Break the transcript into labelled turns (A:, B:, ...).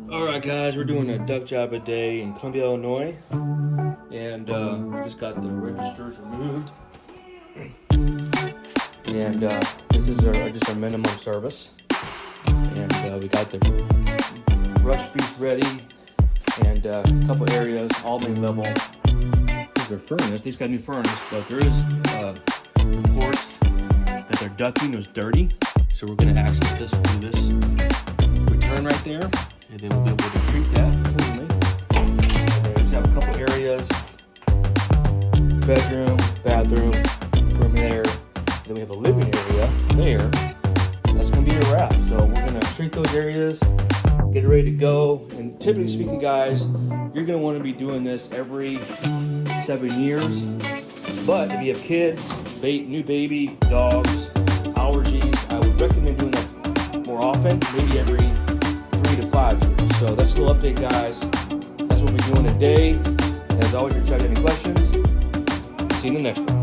A: Alright guys, we're doing a duct job a day in Columbia, Illinois, and we just got the registers removed, and this is just a minimum service, and we got the brush piece ready, and a couple areas, all main level. Here's their furnace. These got a new furnace, but there is reports that their ducting was dirty, so we're going to access this through this return right there. And then we'll be able to treat that accordingly. And then we just have a couple areas, bedroom, bathroom, room there. Then we have a living area there. That's gonna be a wrap. So we're gonna treat those areas, get it ready to go. And typically speaking, guys, you're gonna wanna be doing this every 7 years. But if you have kids, new baby, dogs, allergies, I would recommend doing that more often, maybe every 3 to 5 years. So that's a little update, guys. That's what we're doing today. And as always, if you have any questions, see you in the next one.